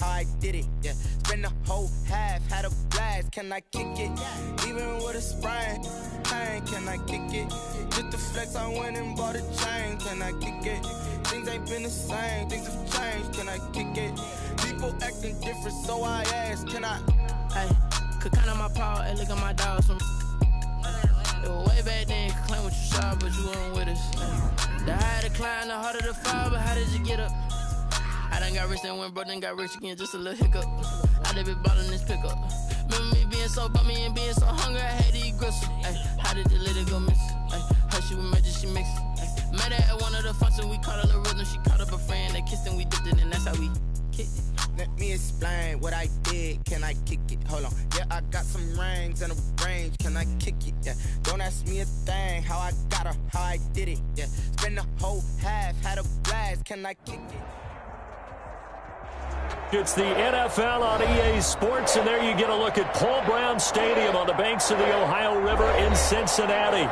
how I did it, yeah. Spend the whole half, had a blast, can I kick it? Even with a sprain, pain, can I kick it? Just the flex, I went and bought a chain, can I kick it? Things ain't been the same, things have changed, can I kick it? People acting different, so I asked, can I? Hey, could count on my power, hey, look at my dogs from. It was way back then, could claim what you saw, but you weren't with us. The higher the climb, the harder the fall, but how did you get up? I done got rich and went broke, then got rich again, just a little hiccup. I done been ballin' this pickup. Remember me being so bummy and being so hungry, I had to eat gristle. Ay, how did the lady go miss? Ay, her she was magic, she mixed. Ay, met her at one of the functions, we caught a little rhythm, she caught up a friend, they kissed and we dipped it, and that's how we kicked it. Let me explain what I did, can I kick it? Hold on, yeah, I got some rings and a range, can I kick it? Yeah, don't ask me a thing, how I got her, how I did it. Yeah, spend the whole half, had a blast, can I kick it? It's the NFL on EA Sports, and there you get a look at Paul Brown Stadium on the banks of the Ohio River in Cincinnati.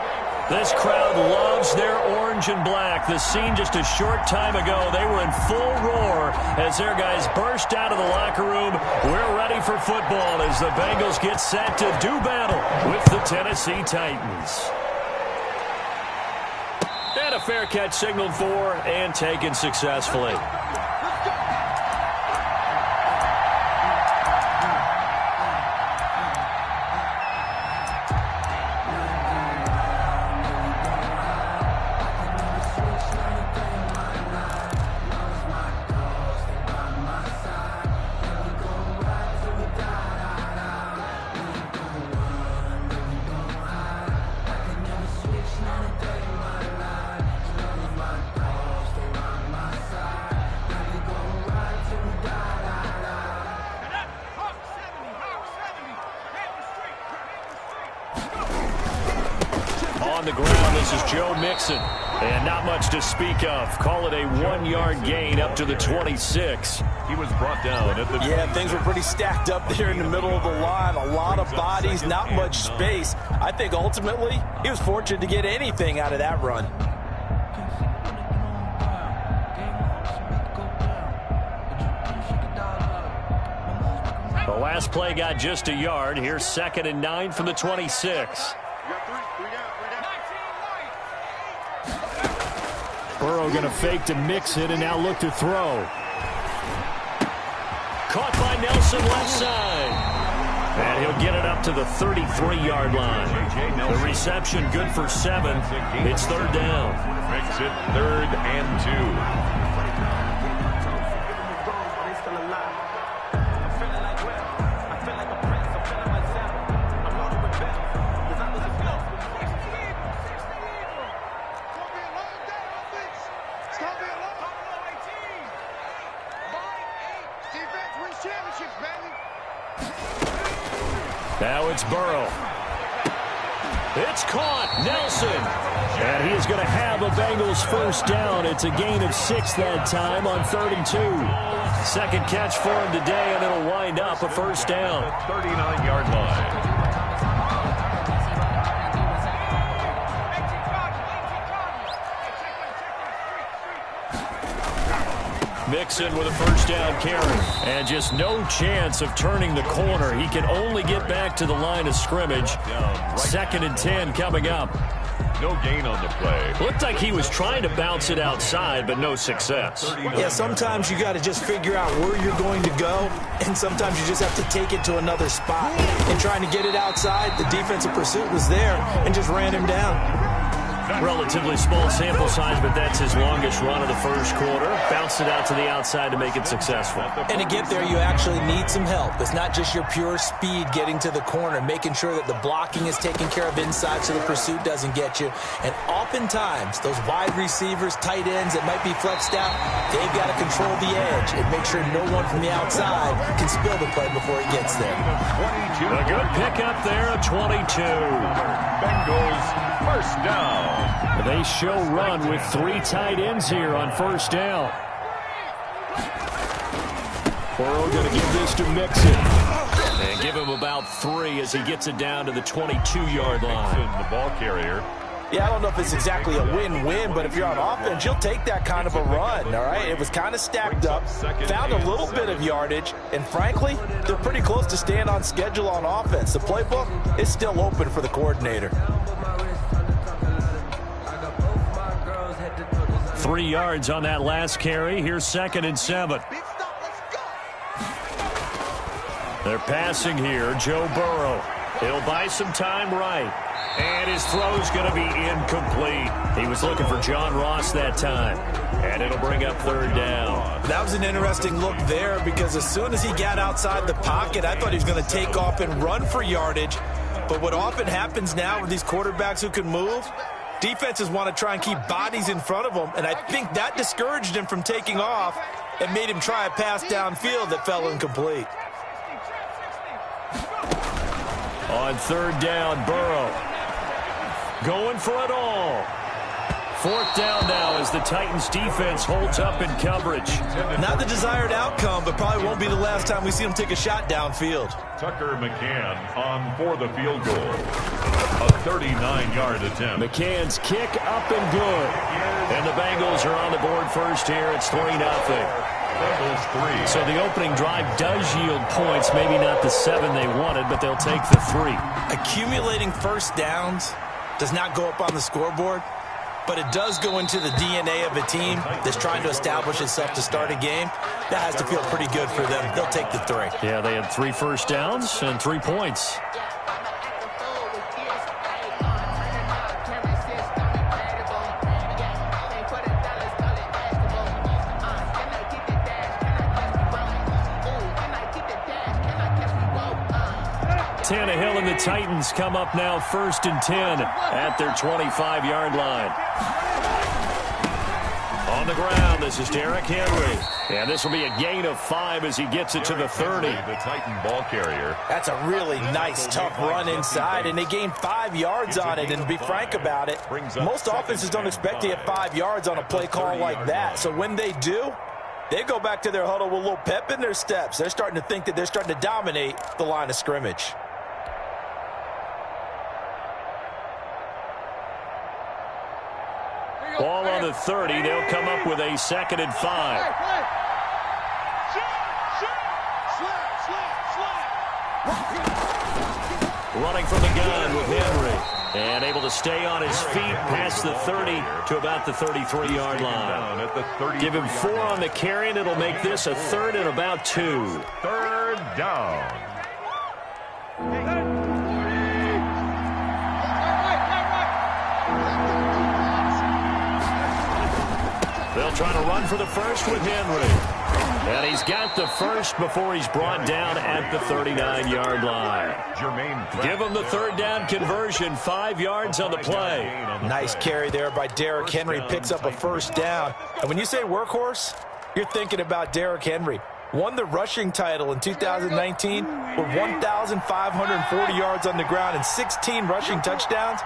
This crowd loves their orange and black. The scene just a short time ago, they were in full roar as their guys burst out of the locker room. We're ready for football as the Bengals get set to do battle with the Tennessee Titans. And a fair catch signaled for and taken successfully. On the ground, this is Joe Mixon. And not much to speak of. Call it a 1-yard gain up to the 26. He was brought down at the 20. Yeah, things were pretty stacked up there in the middle of the line. A lot of bodies, not much space. I think ultimately he was fortunate to get anything out of that run. The last play got just a yard. Here's 2nd and 9 from the 26. Burrow going to fake to mix it and now look to throw. Caught by Nelson left side. And he'll get it up to the 33-yard line. The reception good for 7. It's 3rd down. Makes it 3rd and 2. Now it's Burrow. It's caught. Nelson. And he is going to have a Bengals first down. It's a gain of 6 that time on 3rd and 2. Second catch for him today, and it'll wind up a first down. 39-yard line. Mixon with a first down carry. And just no chance of turning the corner. He can only get back to the line of scrimmage. 2nd and 10 coming up. No gain on the play. Looked like he was trying to bounce it outside, but no success. Yeah, sometimes you got to just figure out where you're going to go, and sometimes you just have to take it to another spot. And trying to get it outside, the defensive pursuit was there and just ran him down. Relatively small sample size, but that's his longest run of the first quarter. Bounced it out to the outside to make it successful. And to get there, you actually need some help. It's not just your pure speed getting to the corner, making sure that the blocking is taken care of inside so the pursuit doesn't get you. And oftentimes, those wide receivers, tight ends that might be flexed out, they've got to control the edge and make sure no one from the outside can spill the play before it gets there. A good pickup there of 22. Bengals first down. They show run with 3 tight ends here on first down. Burrow going to give this to Mixon. And give him about 3 as he gets it down to the 22-yard line. Mixon, the ball carrier. Yeah, I don't know if it's exactly a win-win, but if you're on offense, you'll take that kind of a run, all right? It was kind of stacked up, found a little bit of yardage, and frankly, they're pretty close to staying on schedule on offense. The playbook is still open for the coordinator. 3 yards on that last carry. Here's 2nd and 7. They're passing here. Joe Burrow. He'll buy some time right. And his throw's going to be incomplete. He was looking for John Ross that time. And it'll bring up 3rd down. That was an interesting look there because as soon as he got outside the pocket, I thought he was going to take off and run for yardage. But what often happens now with these quarterbacks who can move, defenses want to try and keep bodies in front of them. And I think that discouraged him from taking off and made him try a pass downfield that fell incomplete. On 3rd down, Burrow going for it all. 4th down now as the Titans defense holds up in coverage. Not the desired outcome, but probably won't be the last time we see him take a shot downfield. Tucker McCann on for the field goal. A 39-yard attempt. McCann's kick up and good. And the Bengals are on the board first here. It's 3-0. So the opening drive does yield points, maybe not the 7 they wanted, but they'll take the 3. Accumulating first downs does not go up on the scoreboard, but it does go into the DNA of a team that's trying to establish itself to start a game. That has to feel pretty good for them. They'll take the 3. Yeah, they had 3 first downs and 3 points. Tannehill and the Titans come up now 1st and 10 at their 25-yard line. On the ground, this is Derrick Henry. And this will be a gain of 5 as he gets it to the 30. The Titan ball carrier. That's a really nice, tough run inside, and they gained 5 yards on it. And to be frank about it, most offenses don't expect to get 5 yards on a play call like that. So when they do, they go back to their huddle with a little pep in their steps. They're starting to think that they're starting to dominate the line of scrimmage. Ball on the 30. They'll come up with a 2nd and 5. Running from the gun with Henry. And able to stay on his feet past the 30 to about the 33-yard line. Give him 4 on the carry, and it'll make this a 3rd and about 2. 3rd down. They'll try to run for the first with Henry. And he's got the first before he's brought down at the 39-yard line. Give him the 3rd down conversion, 5 yards on the play. Nice carry there by Derrick Henry. Picks up a 1st down. And when you say workhorse, you're thinking about Derrick Henry. Won the rushing title in 2019 with 1,540 yards on the ground and 16 rushing touchdowns.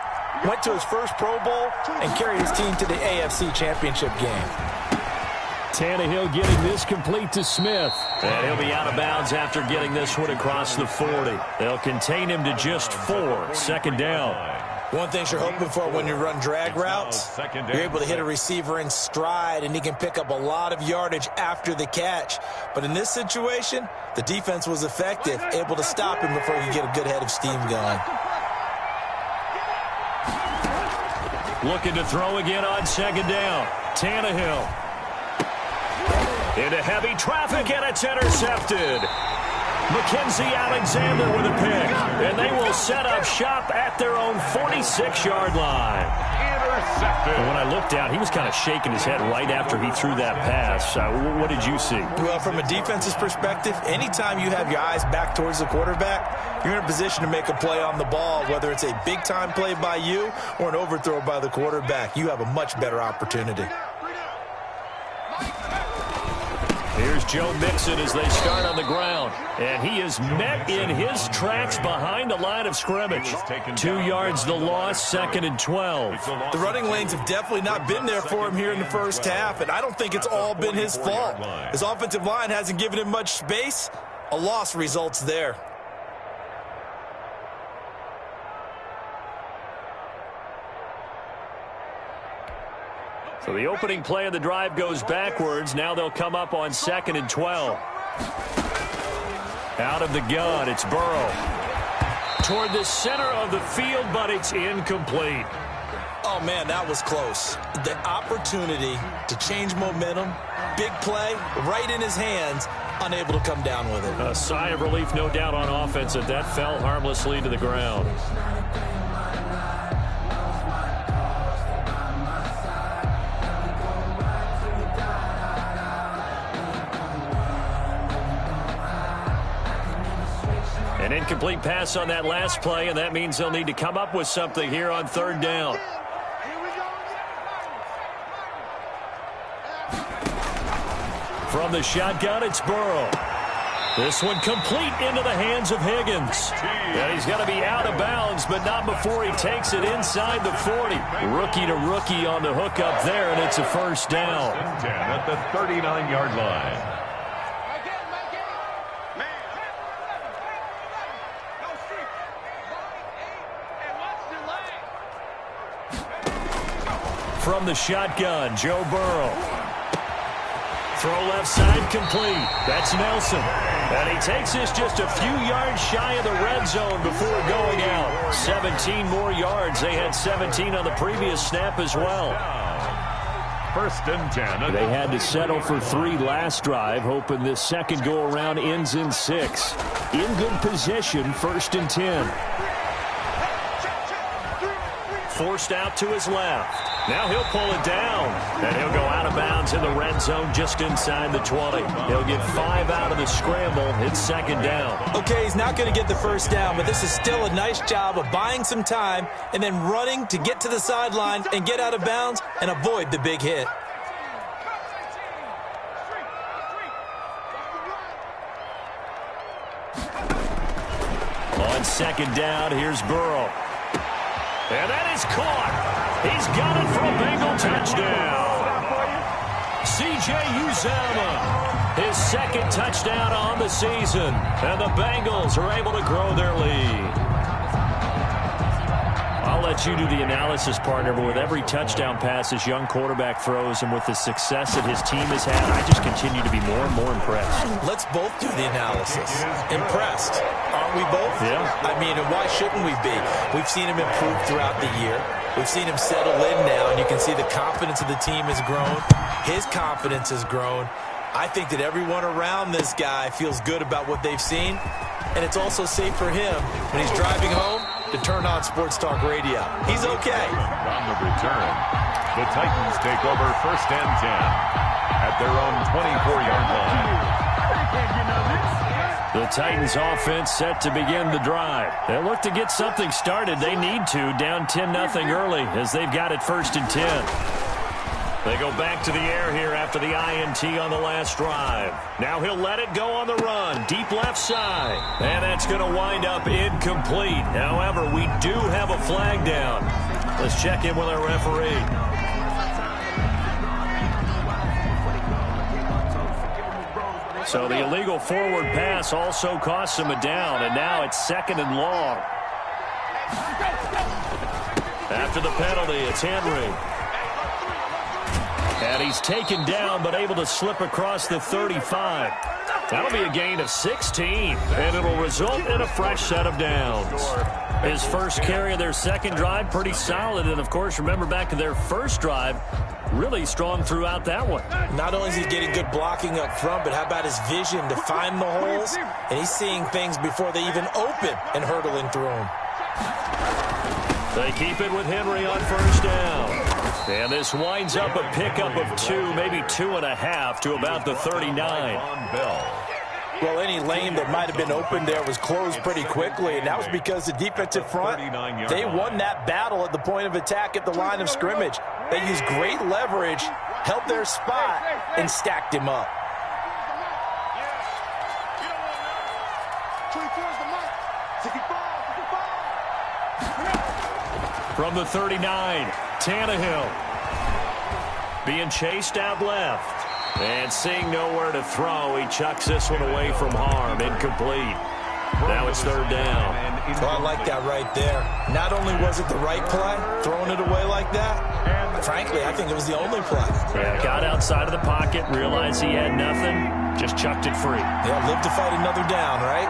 Went to his first Pro Bowl and carried his team to the AFC Championship game. Tannehill getting this complete to Smith. And he'll be out of bounds after getting this one across the 40. They'll contain him to just 4. 2nd down. One thing you're hoping for when you run drag routes, you're able to hit a receiver in stride, and he can pick up a lot of yardage after the catch. But in this situation, the defense was effective, able to stop him before he could get a good head of steam going. Looking to throw again on 2nd down. Tannehill. Into heavy traffic, and it's intercepted. Mackenzie Alexander with a pick. And they will set up shop at their own 46-yard line. Intercepted. And when I looked down, he was kind of shaking his head right after he threw that pass. What did you see? Well, from a defense's perspective, anytime you have your eyes back towards the quarterback, you're in a position to make a play on the ball, whether it's a big-time play by you or an overthrow by the quarterback. You have a much better opportunity. Here's Joe Mixon as they start on the ground. And he is met in his tracks behind the line of scrimmage. 2 yards the loss, 2nd and 12. The running lanes have definitely not been there for him here in the first half, and I don't think it's all been his fault. His offensive line hasn't given him much space. A loss results there. So the opening play of the drive goes backwards. Now they'll come up on 2nd and 12. Out of the gun, it's Burrow. Toward the center of the field, but it's incomplete. Oh, man, that was close. The opportunity to change momentum, big play, right in his hands, unable to come down with it. A sigh of relief, no doubt, on offense that fell harmlessly to the ground. An incomplete pass on that last play, and that means they'll need to come up with something here on 3rd down. From the shotgun, it's Burrow. This one complete into the hands of Higgins. And he's got to be out of bounds, but not before he takes it inside the 40. Rookie to rookie on the hook up there, and it's a 1st down. 10 at the 39-yard line. From the shotgun, Joe Burrow. Throw left side complete. That's Nelson. And he takes this just a few yards shy of the red zone before going out. 17 more yards. They had 17 on the previous snap as well. 1st and 10. They had to settle for 3 last drive, hoping this second go-around ends in 6. In good position, 1st and 10. Forced out to his left. Now he'll pull it down, and he'll go out of bounds in the red zone just inside the 20. He'll get 5 out of the scramble. It's 2nd down. Okay, he's not going to get the 1st down, but this is still a nice job of buying some time and then running to get to the sideline and get out of bounds and avoid the big hit. On 2nd down, here's Burrow. And that is caught. He's got it for a Bengal touchdown. C.J. Uzomah, his 2nd touchdown on the season. And the Bengals are able to grow their lead. I'll let you do the analysis, partner, but with every touchdown pass this young quarterback throws and with the success that his team has had, I just continue to be more and more impressed. Let's both do the analysis. Impressed. Aren't we both? Yeah. I mean, and why shouldn't we be? We've seen him improve throughout the year. We've seen him settle in now, and you can see the confidence of the team has grown. His confidence has grown. I think that everyone around this guy feels good about what they've seen, and it's also safe for him when he's driving home to turn on Sports Talk Radio. He's okay. On the return, the Titans take over 1st and 10 at their own 24-yard line. The Titans offense set to begin the drive. They look to get something started. They need to, down 10-0 early as they've got it 1st and 10. They go back to the air here after the INT on the last drive. Now he'll let it go on the run, deep left side. And that's going to wind up incomplete. However, we do have a flag down. Let's check in with our referee. So the illegal forward pass also costs him a down, and now it's 2nd and long. After the penalty, it's Henry. And he's taken down, but able to slip across the 35. That'll be a gain of 16, and it'll result in a fresh set of downs. His first carry of their 2nd drive, pretty solid. And, of course, remember back to their 1st drive, really strong throughout that one. Not only is he getting good blocking up front, but how about his vision to find the holes? And he's seeing things before they even open and hurdling through them. They keep it with Henry on 1st down. And this winds up a pickup of 2, maybe 2.5 to about the 39. Well, any lane that might have been open there was closed pretty quickly, and that was because the defensive front, they won that battle at the point of attack at the line of scrimmage. They used great leverage, held their spot, and stacked him up. From the 39, Tannehill being chased out left. And seeing nowhere to throw, he chucks this one away from harm. Incomplete. Now it's third down. Oh, I like that right there. Not only was it the right play, throwing it away like that, frankly, I think it was the only play. Yeah, got outside of the pocket, realized he had nothing, just chucked it free. Yeah, live to fight another down, right?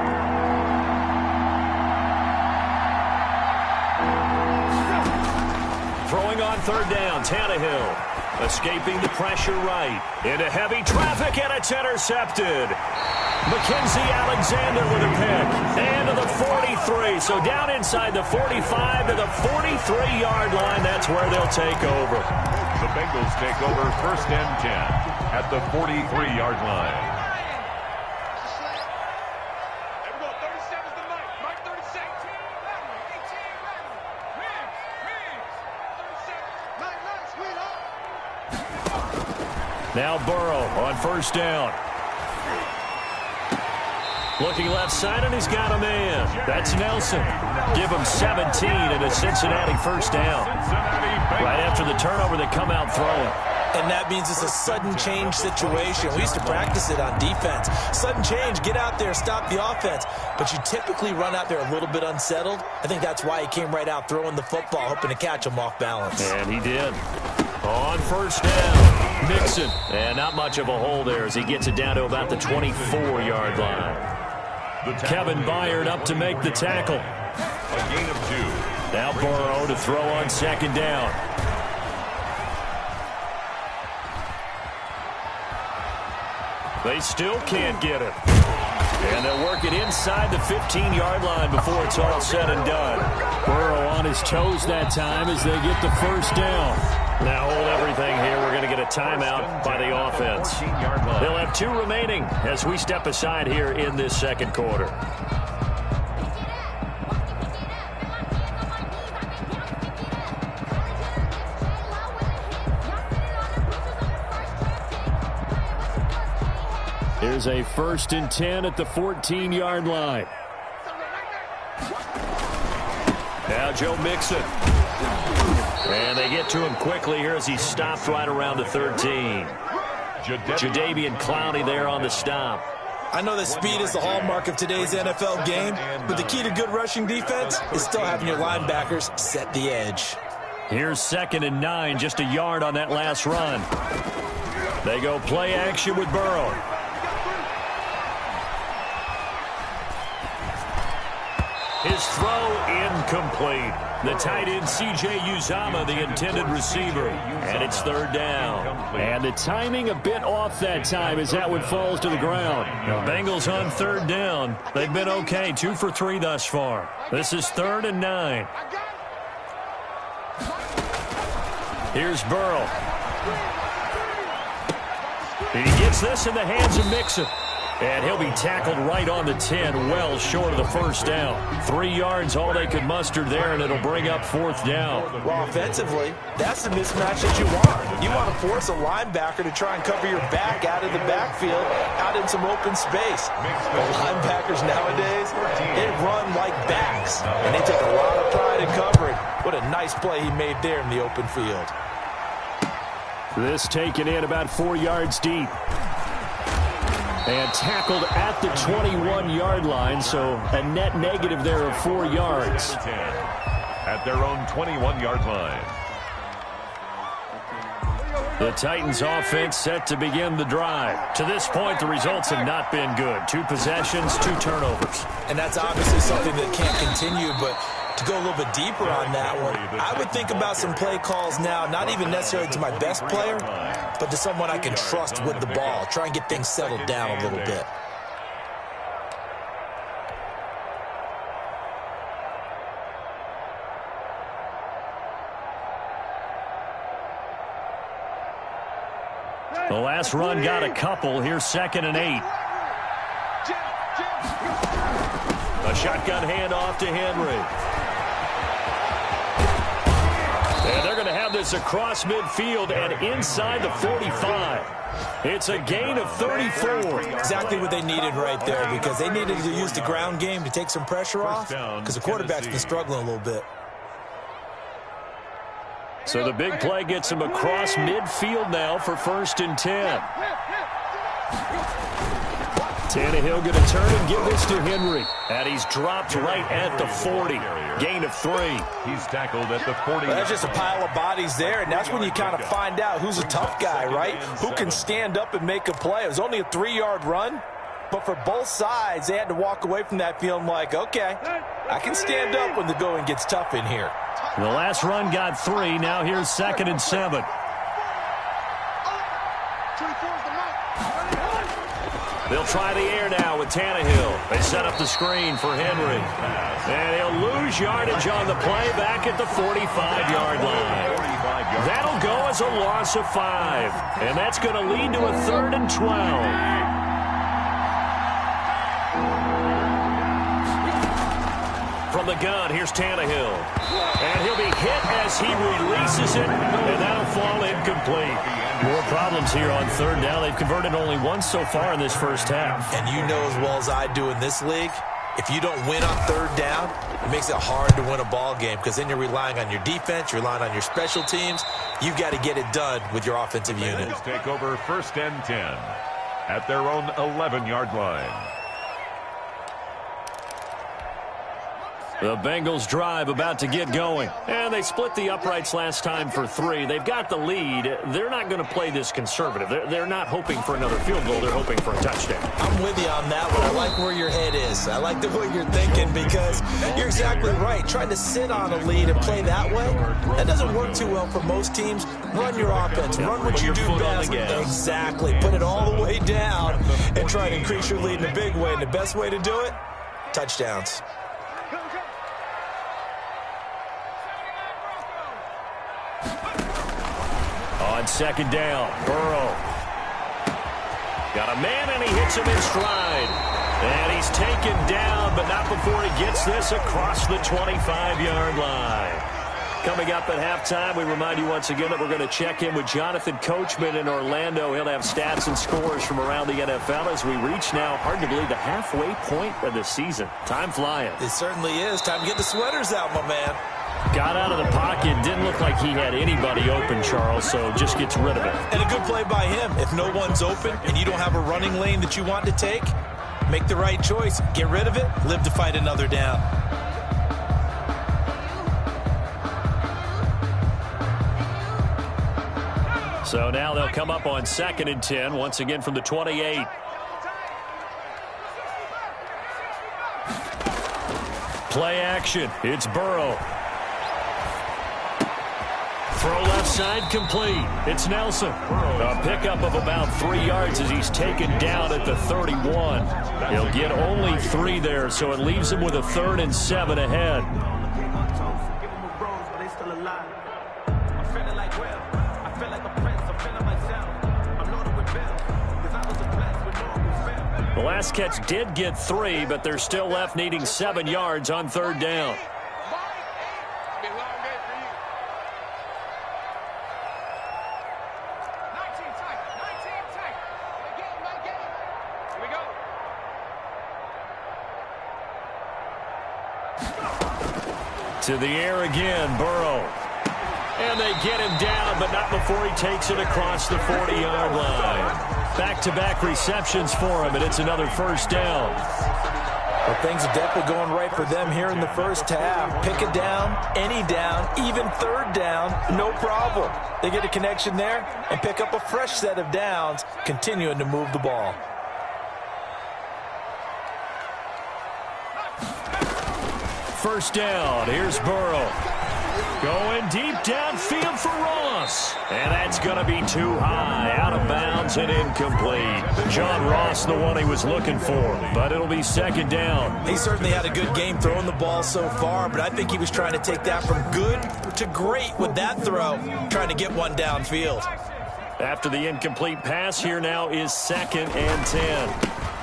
Throwing on third down, Tannehill. Escaping the pressure right. Into heavy traffic, and it's intercepted. Mackenzie Alexander with a pick. And to the 43. So down inside the 45 to the 43-yard line. That's where they'll take over. The Bengals take over first and 10 at the 43-yard line. Now Burrow on first down. Looking left side, and he's got a man. That's Nelson. Give him 17 and a Cincinnati first down. Right after the turnover, they come out throwing. And that means it's a sudden change situation. We used to practice it on defense. Sudden change, get out there, stop the offense. But you typically run out there a little bit unsettled. I think that's why he came right out throwing the football, hoping to catch him off balance. And he did. On first down, Mixon. And not much of a hole there as he gets it down to about the 24-yard line. Kevin Byard up to make the tackle. A gain of 2. Now Burrow to throw on second down. They still can't get it. And they'll work it inside the 15-yard line before it's all said and done. Burrow on his toes that time as they get the first down. Now hold everything here. We're going to get a timeout by the offense. They'll have 2 remaining as we step aside here in this second quarter. Here's a 1st and 10 at the 14-yard line. Now Joe Mixon. And they get to him quickly here as he stopped right around the 13. Jadeveon Clowney there on the stop. I know that speed is the hallmark of today's NFL game, but the key to good rushing defense is still having your linebackers set the edge. Here's 2nd and 9, just a yard on that last run. They go play action with Burrow. His throw incomplete. The tight end C.J. Uzomah, the intended receiver. And it's third down. And the timing a bit off that time as that one falls to the ground. The Bengals on third down. They've been okay, 2 for 3 thus far. This is 3rd and 9. Here's Burrow. He gets this in the hands of Mixon. And he'll be tackled right on the 10, well short of the first down. 3 yards, all they could muster there, and it'll bring up 4th down. Well, offensively, that's the mismatch that you want. You want to force a linebacker to try and cover your back out of the backfield, out in some open space. But linebackers nowadays, they run like backs, and they take a lot of pride in covering. What a nice play he made there in the open field. This taken in about 4 yards deep. And tackled at the 21-yard line, so a net negative there of 4 yards. At their own 21-yard line. The Titans offense set to begin the drive. To this point, the results have not been good. 2 possessions, 2 turnovers. And that's obviously something that can't continue, but to go a little bit deeper on that one, I would think about some play calls now, not even necessarily to my best player, but to someone I can trust with the ball. Try and get things settled down a little bit. The last run got a couple. Here's 2nd and 8. A shotgun handoff to Henry. And they're going to have this across midfield and inside the 45. It's a gain of 34. Exactly what they needed right there, because they needed to use the ground game to take some pressure off, because the quarterback's been struggling a little bit. So the big play gets him across midfield now for 1st and 10. Tannehill going to turn and give this to Henry. And he's dropped right at the 40. Gain of 3. He's tackled at the 40. Well, there's just a pile of bodies there, and that's when you kind of find out who's a tough guy, right? Who can stand up and make a play. It was only a 3-yard run, but for both sides, they had to walk away from that feeling like, okay, I can stand up when the going gets tough in here. The last run got 3. Now here's 2nd and 7. They'll try the air now with Tannehill. They set up the screen for Henry. And he'll lose yardage on the play back at the 45-yard line. That'll go as a loss of 5. And that's going to lead to a 3rd and 12. From the gun, here's Tannehill. And he'll be hit as he releases it, and that'll fall incomplete. More problems here on 3rd down. They've converted only once so far in this first half. And you know as well as I do in this league, if you don't win on 3rd down, it makes it hard to win a ball game because then you're relying on your defense, you're relying on your special teams. You've got to get it done with your offensive unit. Take over 1st and 10 at their own 11-yard line. The Bengals drive about to get going. And they split the uprights last time for 3. They've got the lead. They're not going to play this conservative. They're not hoping for another field goal. They're hoping for a touchdown. I'm with you on that one. I like where your head is. I like the way you're thinking because you're exactly right. Trying to sit on a lead and play that way, that doesn't work too well for most teams. Run your offense. Run what you do best. Exactly. Put it all the way down and try to increase your lead in a big way. And the best way to do it, touchdowns. On 2nd down, Burrow. Got a man, and he hits him in stride. And he's taken down, but not before he gets this across the 25-yard line. Coming up at halftime, we remind you once again that we're going to check in with Jonathan Coachman in Orlando. He'll have stats and scores from around the NFL as we reach now, hard to believe, the halfway point of the season. Time flying. It certainly is. Time to get the sweaters out, my man. Got out of the pocket. Didn't look like he had anybody open, Charles, so just gets rid of it. And a good play by him. If no one's open and you don't have a running lane that you want to take, make the right choice. Get rid of it. Live to fight another down. So now they'll come up on 2nd and 10, once again from the 28. Play action. It's Burrow. Throw left side complete. It's Nelson. A pickup of about 3 yards as he's taken down at the 31. He'll get only 3 there, so it leaves him with a 3rd and 7 ahead. The last catch did get 3, but they're still left needing 7 yards on 3rd down. To the air again, Burrow. And they get him down, but not before he takes it across the 40-yard line. Back-to-back receptions for him, and it's another 1st down. Well, things are definitely going right for them here in the first half. Pick it down, any down, even 3rd down, no problem. They get a connection there and pick up a fresh set of downs, continuing to move the ball. First down, here's Burrow. Going deep downfield for Ross. And that's going to be too high, out of bounds and incomplete. John Ross, the one he was looking for, but it'll be 2nd down. He certainly had a good game throwing the ball so far, but I think he was trying to take that from good to great with that throw, trying to get one downfield. After the incomplete pass, here now is 2nd and 10.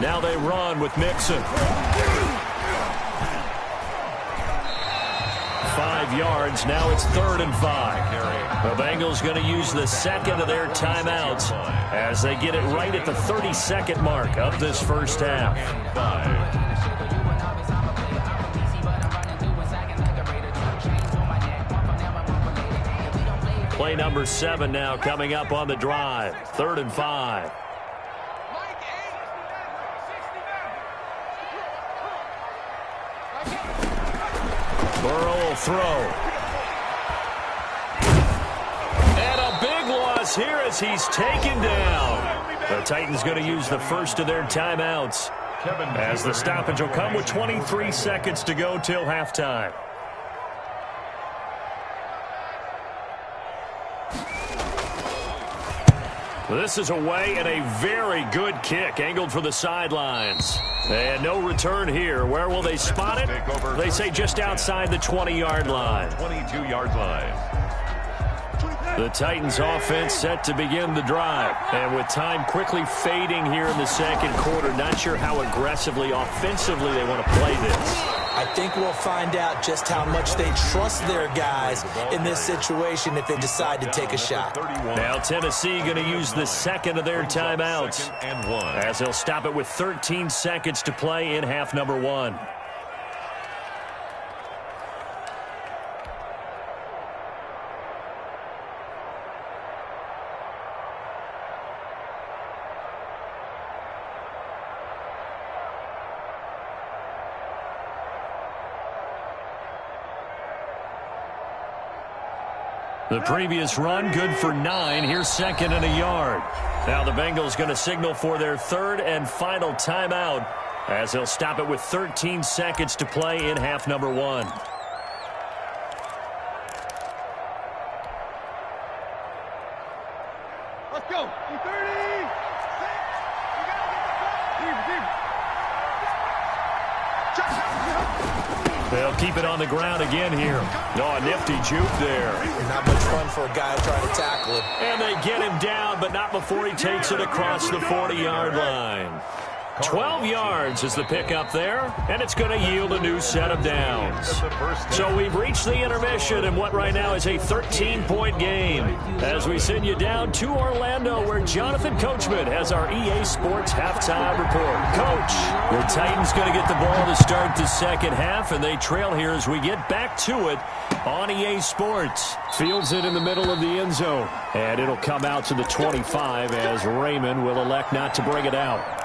Now they run with Mixon. 5 yards. Now it's 3rd and 5. The Bengals going to use the 2nd of their timeouts as they get it right at the 32nd mark of this first half. Play number 7 now coming up on the drive. 3rd and 5. Burrow will throw. And a big loss here as he's taken down. The Titans going to use the first of their timeouts, as the stoppage will come with 23 seconds to go till halftime. This is away and a very good kick angled for the sidelines. And no return here. Where will they spot it? They say just outside the 20-yard line. 22-yard line. The Titans offense set to begin the drive. And with time quickly fading here in the second quarter, not sure how aggressively, offensively they want to play this. I think we'll find out just how much they trust their guys in this situation if they decide to take a shot. Now Tennessee going to use the second of their timeouts, as they'll stop it with 13 seconds to play in half number one. The previous run, good for 9. Here's second and a yard. Now the Bengals going to signal for their third and final timeout, as they'll stop it with 13 seconds to play in half number one. Let's go. 30. They'll keep it on the ground again here. Oh, a nifty juke there. Not much fun for a guy trying to tackle him. And they get him down, but not before he takes it across the 40-yard line. 12 yards is the pickup there, and it's going to yield a new set of downs. So we've reached the intermission in what right now is a 13-point game, as we send you down to Orlando, where Jonathan Coachman has our EA Sports halftime report. Coach, the Titans going to get the ball to start the second half, and they trail here as we get back to it on EA Sports. Fields it in the middle of the end zone, and it'll come out to the 25 as Raymond will elect not to bring it out.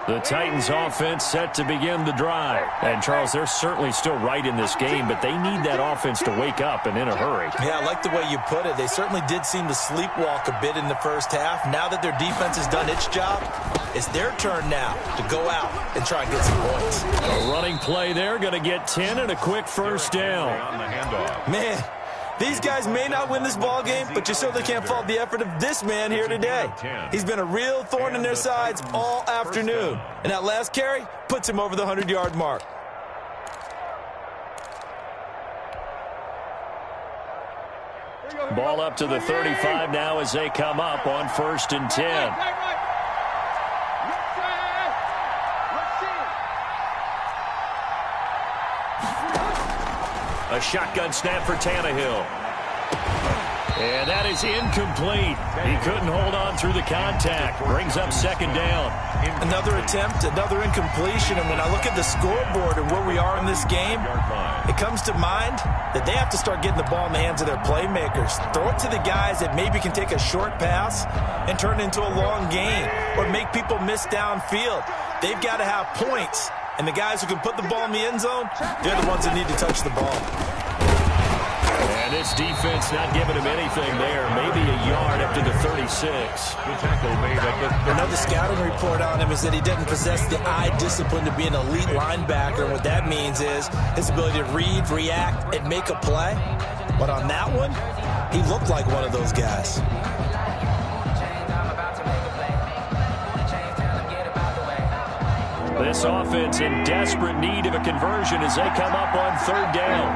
The Titans offense set to begin the drive. And, Charles, they're certainly still right in this game, but they need that offense to wake up and in a hurry. Yeah, I like the way you put it. They certainly did seem to sleepwalk a bit in the first half. Now that their defense has done its job, it's their turn now to go out and try and get some points. A running play there, going to get 10 and a quick first down. Man, these guys may not win this ball game, but you certainly can't fault the effort of this man here today. He's been a real thorn in their sides all afternoon. And that last carry puts him over the 100-yard mark. Ball up to the 35 now as they come up on 1st and 10. A shotgun snap for Tannehill. And that is incomplete. He couldn't hold on through the contact. Brings up second down. Another attempt, another incompletion. And when I look at the scoreboard and where we are in this game, it comes to mind that they have to start getting the ball in the hands of their playmakers. Throw it to the guys that maybe can take a short pass and turn it into a long gain or make people miss downfield. They've got to have points. And the guys who can put the ball in the end zone, they're the ones that need to touch the ball. And this defense not giving him anything there. Maybe a yard up to the 36. Another scouting report on him is that he doesn't possess the eye discipline to be an elite linebacker. And what that means is his ability to read, react, and make a play. But on that one, he looked like one of those guys. This offense in desperate need of a conversion as they come up on 3rd down.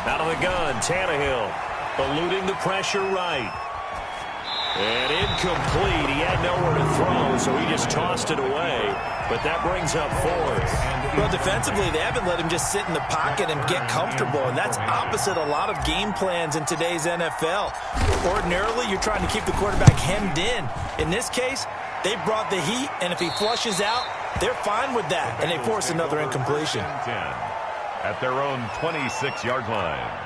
Out of the gun, Tannehill eluding the pressure right. And incomplete. He had nowhere to throw, so he just tossed it away. But that brings up 4th. Well, defensively, they haven't let him just sit in the pocket and get comfortable, and that's opposite a lot of game plans in today's NFL. Ordinarily, you're trying to keep the quarterback hemmed in. In this case, they brought the heat, and if he flushes out, they're fine with that, and they force another incompletion. 10 at their own 26-yard line.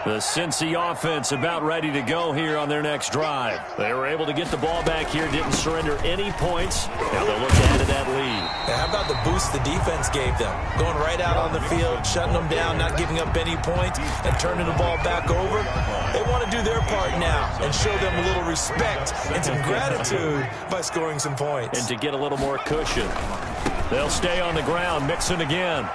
The Cincy offense about ready to go here on their next drive. They were able to get the ball back here, didn't surrender any points. Now they'll look to add to that lead. How about the boost the defense gave them? Going right out on the field, shutting them down, not giving up any points, and turning the ball back over. They want to do their part now and show them a little respect and some gratitude by scoring some points. And to get a little more cushion. They'll stay on the ground, mixing again.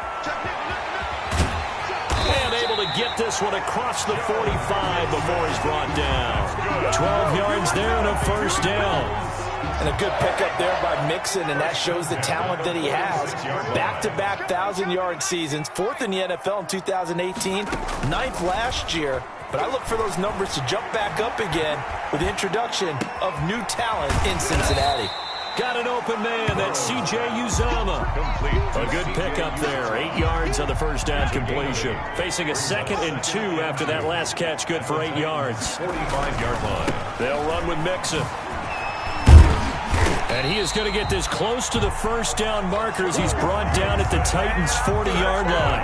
And able to get this one across the 45 before he's brought down. 12 yards there and a first down. And a good pickup there by Mixon, and that shows the talent that he has. Back-to-back 1,000-yard seasons, 4th in the NFL in 2018, 9th last year. But I look for those numbers to jump back up again with the introduction of new talent in Cincinnati. Got an open man. That's C.J. Uzomah. A good pickup there. 8 yards on the first down completion. Facing a 2nd and 2 after that last catch. Good for 8 yards. 45-yard line. They'll run with Mixon. And he is going to get this close to the first down marker as he's brought down at the Titans' 40-yard line.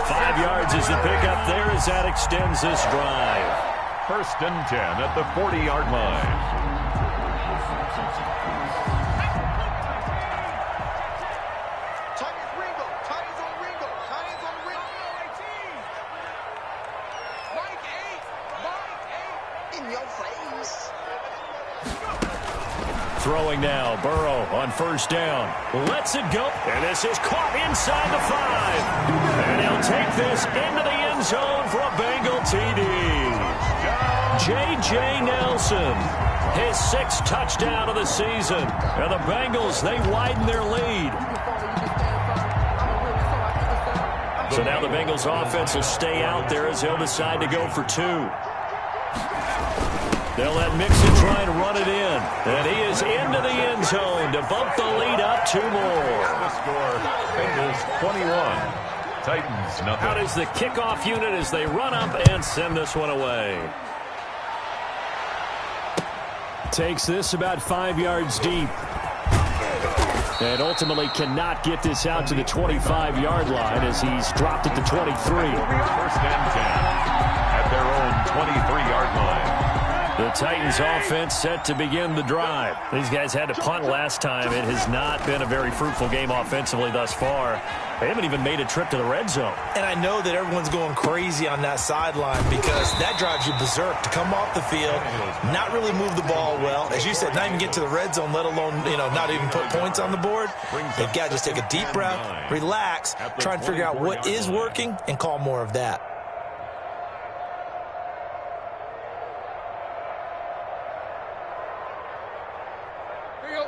5 yards is the pickup there as that extends this drive. 1st and 10 at the 40-yard line. Throwing now, Burrow on first down. Lets it go. And this is caught inside the 5. And he'll take this into the end zone for a Bengal TD. J.J. Nelson, his 6th touchdown of the season. And the Bengals, they widen their lead. So now the Bengals offense will stay out there as they'll decide to go for 2. They'll let Mixon try and run it in. And he is into the end zone to bump the lead up 2 more. The score, Bengals 21, Titans nothing. Out is the kickoff unit as they run up and send this one away. Takes this about 5 yards deep. And ultimately cannot get this out to the 25-yard line as he's dropped at the 23. 1st and 10 at their own 23-yard line. The Titans offense set to begin the drive. These guys had to punt last time. It has not been a very fruitful game offensively thus far. They haven't even made a trip to the red zone. And I know that everyone's going crazy on that sideline because that drives you berserk to come off the field, not really move the ball well. As you said, not even get to the red zone, let alone, not even put points on the board. They've got to just take a deep breath, relax, try and figure out what is working and call more of that.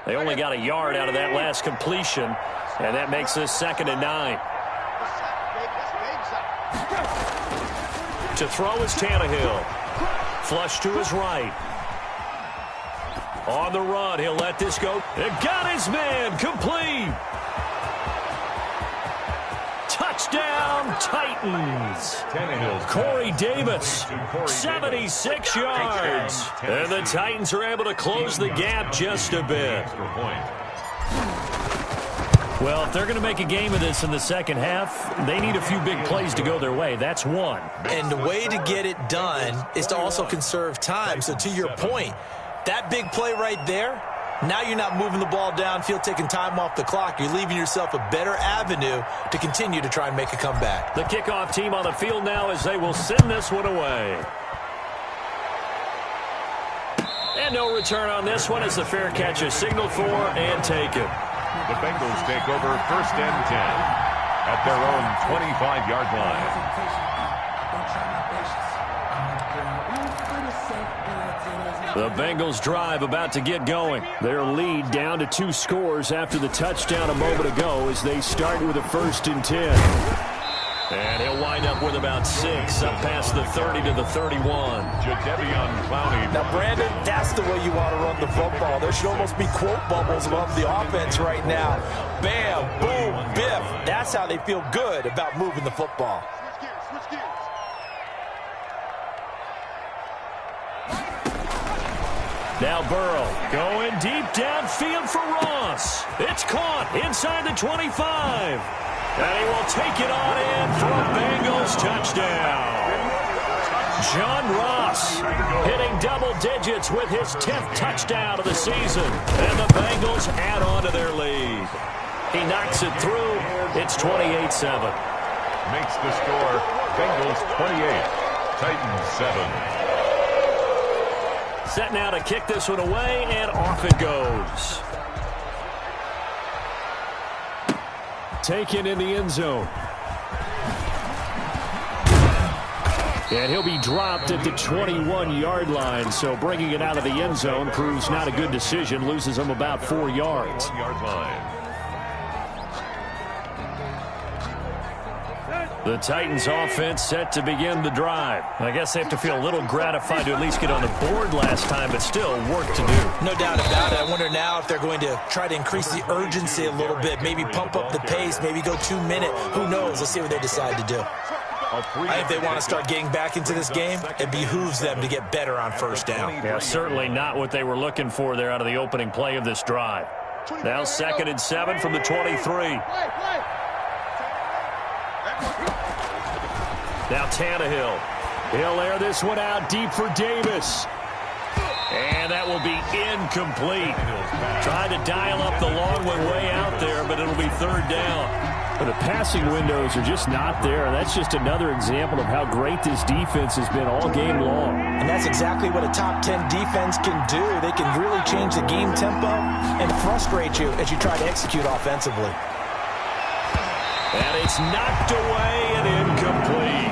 They only got a yard out of that last completion, and that makes this 2nd and 9. To throw is Tannehill. Flush to his right. On the run, he'll let this go. It got his man, complete. Touchdown, Titans. Corey Davis, 76 yards. And the Titans are able to close the gap just a bit. Well, if they're going to make a game of this in the second half, they need a few big plays to go their way. That's one. And the way to get it done is to also conserve time. So to your point, that big play right there, now you're not moving the ball downfield, taking time off the clock. You're leaving yourself a better avenue to continue to try and make a comeback. The kickoff team on the field now as they will send this one away. And no return on this one as the fair catch is signaled for and taken. The Bengals take over 1st and 10 at their own 25-yard line. The Bengals drive about to get going. Their lead down to 2 scores after the touchdown a moment ago as they start with a 1st and 10. And he'll wind up with about 6 up past the 30 to the 31. Jadeveon Clowney. Now, Brandon, that's the way you want to run the football. There should almost be quote bubbles above the offense right now. Bam, boom, biff. That's how they feel good about moving the football. Switch gears. Now Burrow going deep downfield for Ross. It's caught inside the 25. And he will take it on in for a Bengals touchdown. John Ross hitting double digits with his 10th touchdown of the season. And the Bengals add on to their lead. He knocks it through. It's 28-7. Makes the score Bengals 28, Titans 7. Set now to kick this one away, and off it goes. Taken in the end zone. And he'll be dropped at the 21-yard line, so bringing it out of the end zone proves not a good decision, loses him about 4 yards. 1-yard line. The Titans offense set to begin the drive. I guess they have to feel a little gratified to at least get on the board last time, but still work to do. No doubt about it. I wonder now if they're going to try to increase the urgency a little bit, maybe pump up the pace, maybe go 2 minute. Who knows? Let's see what they decide to do. I think they want to start getting back into this game. It behooves them to get better on first down. Yeah, certainly not what they were looking for there out of the opening play of this drive. Now 2nd and 7 from the 23. Now Tannehill. He'll air this one out deep for Davis. And that will be incomplete. Trying to dial up the long one way out there, but it'll be 3rd down. But the passing windows are just not there. That's just another example of how great this defense has been all game long. And that's exactly what a top 10 defense can do. They can really change the game tempo and frustrate you as you try to execute offensively. And it's knocked away and incomplete.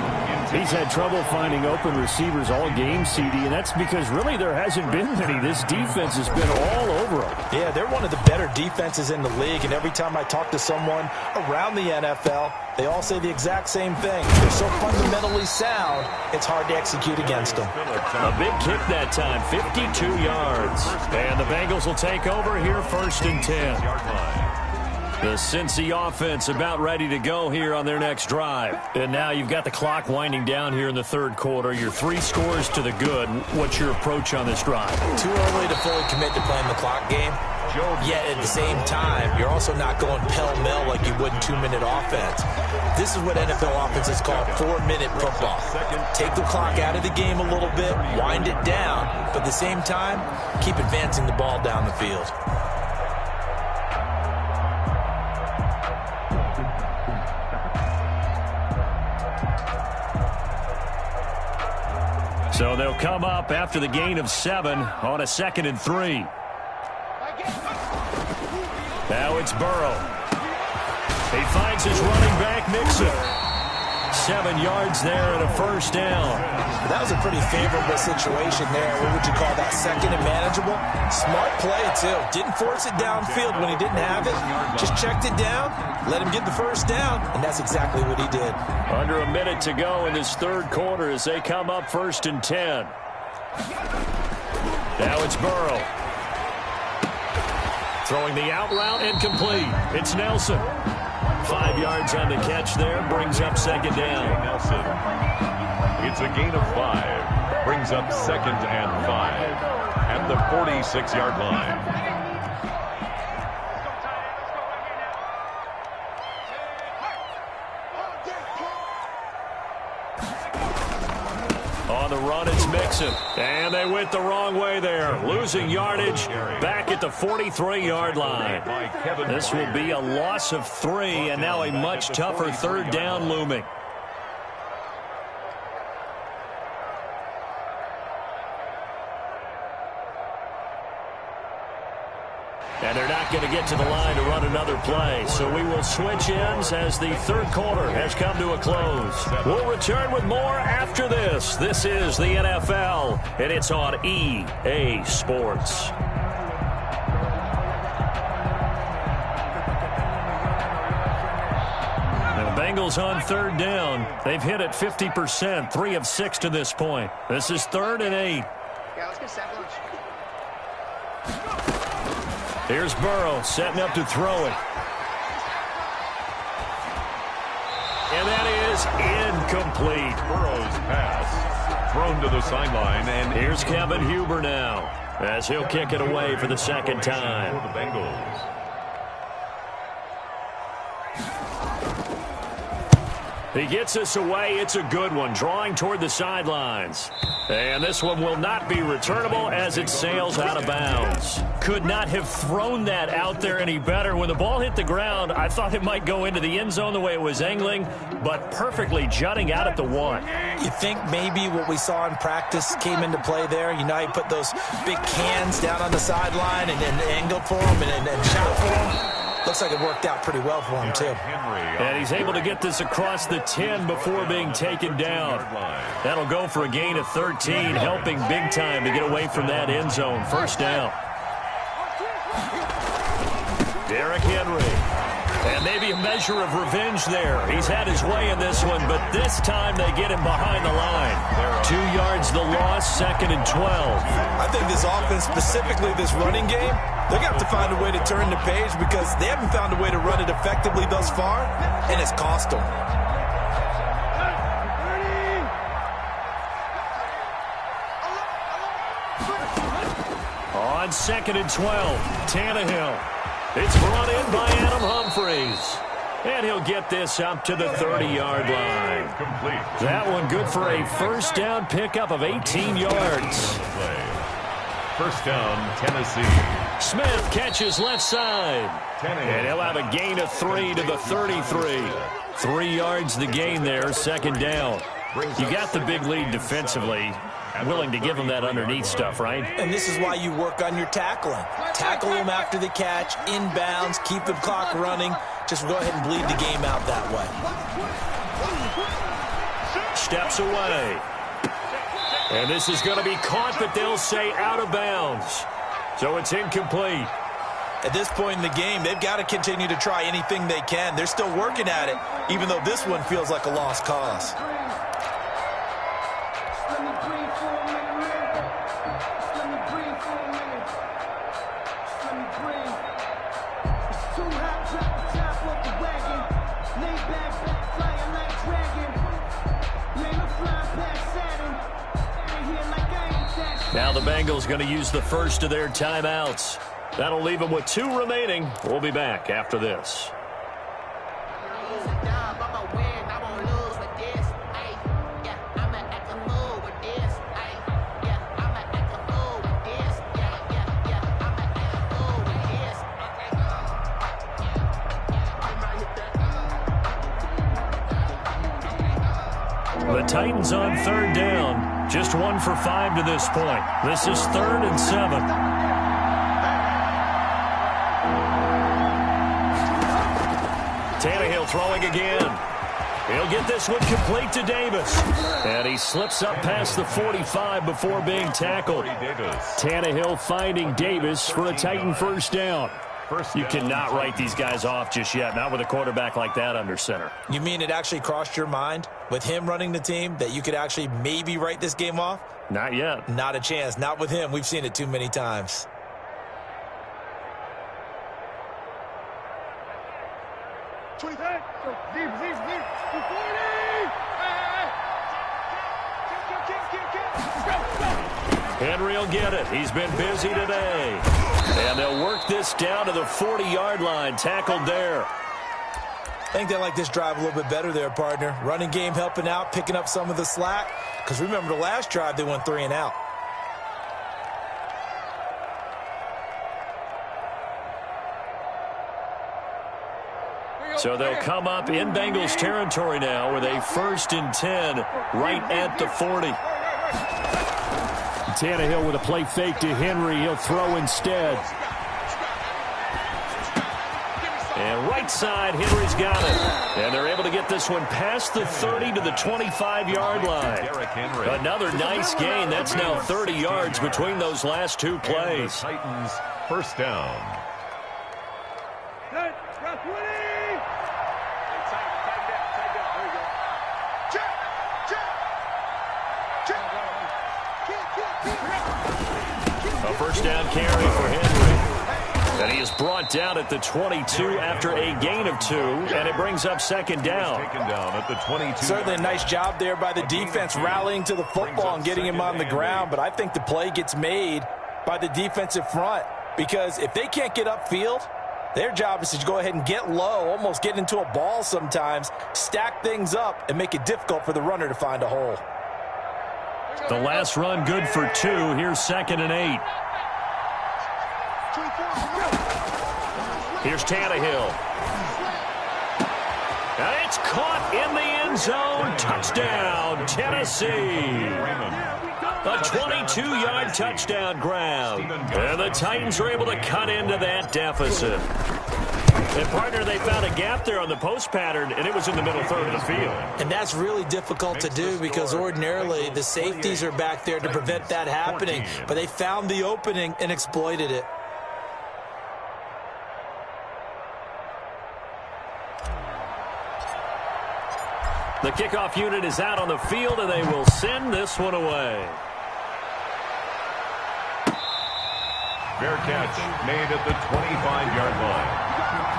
He's had trouble finding open receivers all game, CD, and that's because really there hasn't been any. This defense has been all over them. Yeah, they're one of the better defenses in the league, and every time I talk to someone around the NFL, they all say the exact same thing. They're so fundamentally sound, it's hard to execute against them. A big kick that time, 52 yards. And the Bengals will take over here 1st and 10. The Cincy offense about ready to go here on their next drive. And now you've got the clock winding down here in the 3rd quarter. You're 3 scores to the good. What's your approach on this drive? Too early to fully commit to playing the clock game. Yet at the same time, you're also not going pell-mell like you would in 2-minute offense. This is what NFL offenses call 4-minute football. Take the clock out of the game a little bit, wind it down, but at the same time, keep advancing the ball down the field. So they'll come up after the gain of 7 on a 2nd and 3. Now it's Burrow. He finds his running back, Mixon. 7 yards there and a 1st down. That was a pretty favorable situation there. What would you call that? 2nd and manageable? Smart play, too. Didn't force it downfield when he didn't have it. Just checked it down, let him get the 1st down, and that's exactly what he did. Under a minute to go in this 3rd quarter as they come up 1st and 10. Now it's Burrow. Throwing the out route incomplete. It's Nelson. 5 yards on the catch there. Brings up 2nd down. Nelson. It's a gain of 5. Brings up 2nd and 5 at the 46-yard line. On the run, it's Mixon. And they went the wrong way there. Losing yardage back at the 43-yard line. This will be a loss of 3, and now a much tougher 3rd down looming. And they're not going to get to the line to run another play. So we will switch ends as the 3rd quarter has come to a close. We'll return with more after this. This is the NFL, and it's on EA Sports. Now the Bengals on 3rd down. They've hit it 50%, 3 of 6 to this point. This is 3rd and 8. Yeah, let's get set lunch. Here's Burrow setting up to throw it. And that is incomplete. Burrow's pass thrown to the sideline. And here's Kevin Huber now. as he'll kick it away for the second time. For the Bengals. He gets us away. It's a good one, drawing toward the sidelines. And this one will not be returnable as it sails out of bounds. Could not have thrown that out there any better. When the ball hit the ground, I thought it might go into the end zone the way it was angling, but perfectly jutting out at the 1. You think maybe what we saw in practice came into play there? You know, you put those big cans down on the sideline and angle for them and shot for them. Looks like it worked out pretty well for him, too. And he's able to get this across the 10 before being taken down. That'll go for a gain of 13, helping big time to get away from that end zone. First down. Derrick Henry. And maybe a measure of revenge there. He's had his way in this one, but this time they get him behind the line. 2 yards the loss, 2nd and 12. I think this offense, specifically this running game, they're going to have to find a way to turn the page because they haven't found a way to run it effectively thus far, and it's cost them. On 2nd and 12, Tannehill. It's brought in by Adam Humphries. And he'll get this up to the 30-yard line. That one good for a first down pickup of 18 yards. First down, Tennessee. Smith catches left side. And he'll have a gain of 3 to the 33. 3 yards the gain there, second down. You got the big lead defensively. Willing to give them that underneath stuff, right? And this is why you work on your tackling. Tackle them after the catch, inbounds, keep the clock running. Just go ahead and bleed the game out that way. Steps away. And this is going to be caught, but they'll say out of bounds. So it's incomplete. At this point in the game, they've got to continue to try anything they can. They're still working at it, even though this one feels like a lost cause. Now the Bengals going to use the first of their timeouts. That'll leave them with 2 remaining. We'll be back after this. The Titans on 3rd down. Just 1 for 5 to this point. This is 3rd and 7. Tannehill throwing again. He'll get this one complete to Davis. And he slips up past the 45 before being tackled. Tannehill finding Davis for a Titan first down. You cannot write these guys off just yet, not with a quarterback like that under center. You mean it actually crossed your mind with him running the team that you could actually maybe write this game off? Not yet. Not a chance. Not with him. We've seen it too many times. Henry will get it. He's been busy today. And they'll work this down to the 40-yard line. Tackled there. I think they like this drive a little bit better there, partner. Running game helping out, picking up some of the slack. Because remember the last drive, they went 3 and out. So they'll come up in Bengals territory now with a 1st and 10 right at the 40. Tannehill with a play fake to Henry. He'll throw instead. And right side, Henry's got it. And they're able to get this one past the 30 to the 25-yard line. Another nice gain. That's now 30 yards between those last 2 plays. Titans first down. A first down carry for Henry. And he is brought down at the 22 after a gain of 2, and it brings up 2nd down. Taken down at the 22. Certainly a nice job there by the defense rallying to the football and getting him on the ground, but I think the play gets made by the defensive front, because if they can't get upfield, their job is to go ahead and get low, almost get into a ball sometimes, stack things up, and make it difficult for the runner to find a hole. The last run good for 2. Here's 2nd and 8. Here's Tannehill. And it's caught in the end zone. Touchdown, Tennessee. A 22-yard touchdown grab. And the Titans are able to cut into that deficit. And, partner, they found a gap there on the post pattern, and it was in the middle third of the field. And that's really difficult to do because ordinarily the safeties are back there to prevent that happening. But they found the opening and exploited it. The kickoff unit is out on the field, and they will send this one away. Fair catch made at the 25-yard line.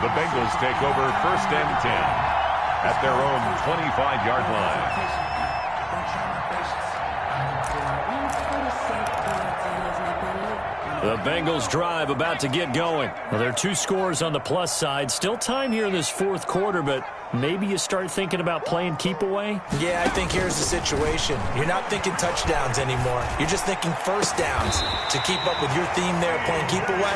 The Bengals take over 1st and 10 at their own 25-yard line. The Bengals drive about to get going. Well, there are 2 scores on the plus side. Still time here in this 4th quarter, but maybe you start thinking about playing keep away? Yeah, I think here's the situation. You're not thinking touchdowns anymore. You're just thinking first downs. To keep up with your theme there, playing keep away,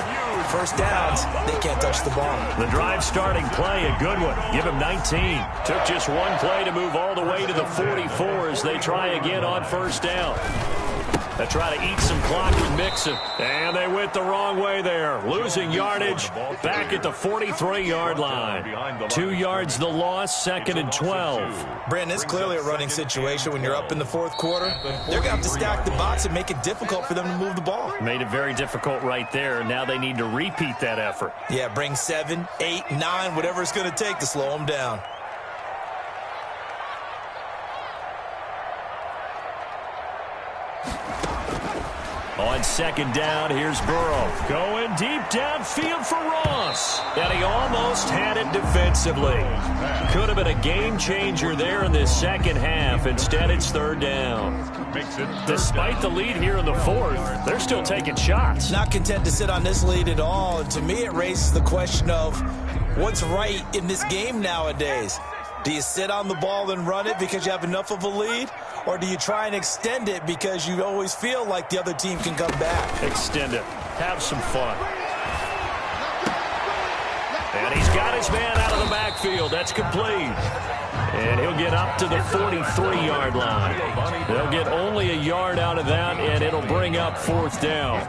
first downs, they can't touch the ball. The drive starting play, a good one. Give him 19. Took just one play to move all the way to the 44 as they try again on first down. They try to eat some clock with Mixon. And they went the wrong way there. Losing yardage back at the 43-yard line. 2 yards the loss, 2nd and 12. Brandon, it's clearly a running situation when you're up in the 4th quarter. They're going to have to stack the box and make it difficult for them to move the ball. Made it very difficult right there. Now they need to repeat that effort. Yeah, bring 7, 8, 9, whatever it's going to take to slow them down. On 2nd down, here's Burrow. Going deep downfield for Ross. And he almost had it defensively. Could have been a game changer there in this 2nd half. Instead, it's 3rd down. Despite the lead here in the 4th, they're still taking shots. Not content to sit on this lead at all. And to me, it raises the question of what's right in this game nowadays. Do you sit on the ball and run it because you have enough of a lead? Or do you try and extend it because you always feel like the other team can come back? Extend it. Have some fun. And he's got his man out of the backfield. That's complete. And he'll get up to the 43-yard line. They'll get only a yard out of that, and it'll bring up 4th down.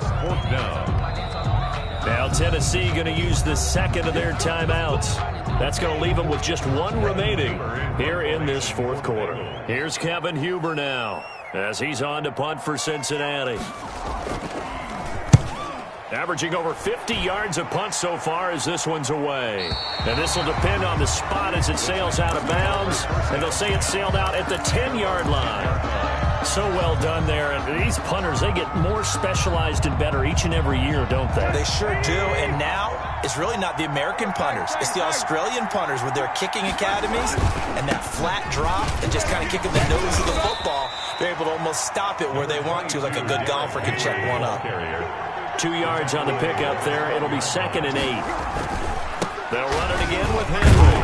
Now Tennessee going to use the 2nd of their timeouts. That's going to leave them with just 1 remaining here in this 4th quarter. Here's Kevin Huber now as he's on to punt for Cincinnati. Averaging over 50 yards a punt so far as this one's away. And this will depend on the spot as it sails out of bounds. And they'll say it sailed out at the 10-yard line. So well done there. And these punters, they get more specialized and better each and every year, don't they? They sure do. And now it's really not the American punters. It's the Australian punters with their kicking academies and that flat drop and just kind of kicking the nose of the football. They're able to almost stop it where they want to, like a good golfer can check one up. 2 yards on the pickup there. It'll be 2nd and 8. They'll run it again with Henry.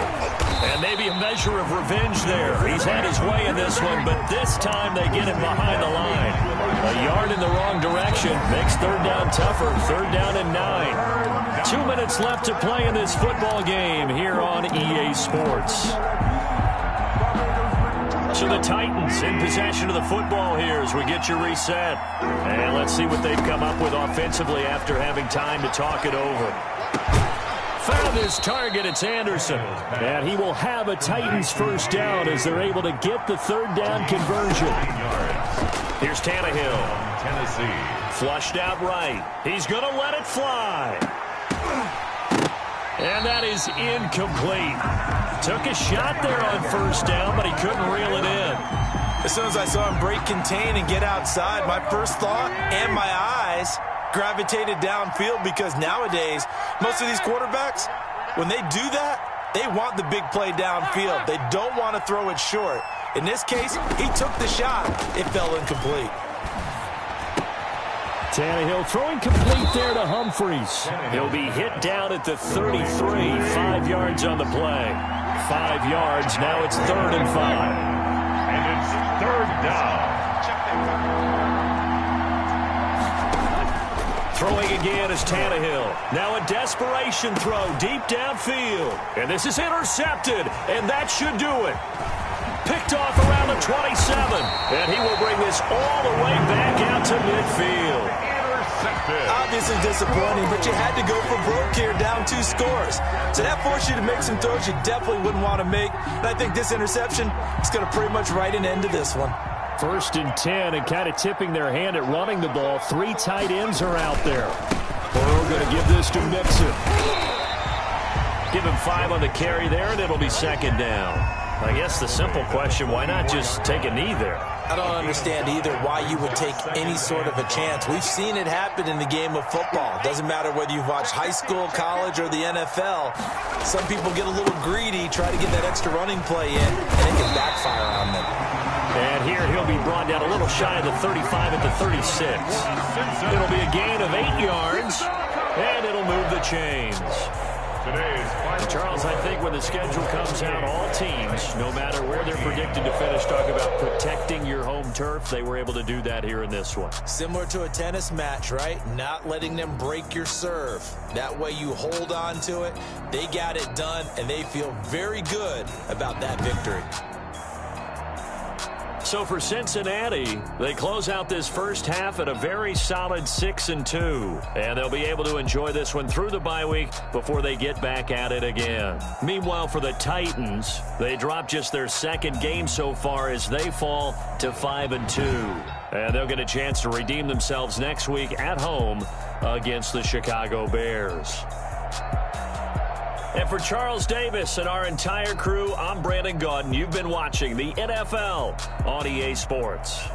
And maybe a measure of revenge there. He's had his way in this one, but this time they get him behind the line. A yard in the wrong direction makes 3rd down tougher. 3rd down and 9. 2 minutes left to play in this football game here on EA Sports. So the Titans in possession of the football here as we get you reset. And let's see what they've come up with offensively after having time to talk it over. Found his target, it's Anderson. And he will have a Titans 1st down as they're able to get the 3rd down conversion. Here's Tannehill. Tennessee. Flushed out right. He's going to let it fly. And that is incomplete. Took a shot there on 1st down, but he couldn't reel it in. As soon as I saw him break contain and get outside, my first thought and my eyes gravitated downfield because nowadays, most of these quarterbacks, when they do that, they want the big play downfield. They don't want to throw it short. In this case, he took the shot. It fell incomplete. Tannehill throwing complete there to Humphries. He'll be hit down at the 33. 5 yards on the play. 5 yards. Now it's 3rd and 5. And it's 3rd down. Throwing again is Tannehill. Now a desperation throw deep downfield. And this is intercepted. And that should do it. Picked off around the 27. And he will bring this all the way back out to midfield. Intercepted. Obviously disappointing, but you had to go for broke here, down 2 scores. So that forced you to make some throws you definitely wouldn't want to make. And I think this interception is going to pretty much write an end to this one. 1st and 10, and kind of tipping their hand at running the ball. 3 tight ends are out there. Burrow going to give this to Mixon. Give him 5 on the carry there, and it'll be 2nd down. I guess the simple question, why not just take a knee there? I don't understand either why you would take any sort of a chance. We've seen it happen in the game of football. Doesn't matter whether you've watched high school, college, or the NFL. Some people get a little greedy, try to get that extra running play in, and it can backfire on them. And here he'll be brought down a little shy of the 35 at the 36. It'll be a gain of 8 yards, and it'll move the chains. Charles, I think when the schedule comes out, all teams, no matter where they're predicted to finish, talk about protecting your home turf. They were able to do that here in this one. Similar to a tennis match, right? Not letting them break your serve. That way you hold on to it. They got it done, and they feel very good about that victory. So for Cincinnati, they close out this first half at a very solid 6-2. And they'll be able to enjoy this one through the bye week before they get back at it again. Meanwhile, for the Titans, they drop just their 2nd game so far as they fall to 5-2. And they'll get a chance to redeem themselves next week at home against the Chicago Bears. And for Charles Davis and our entire crew, I'm Brandon Gaudin. You've been watching the NFL on EA Sports.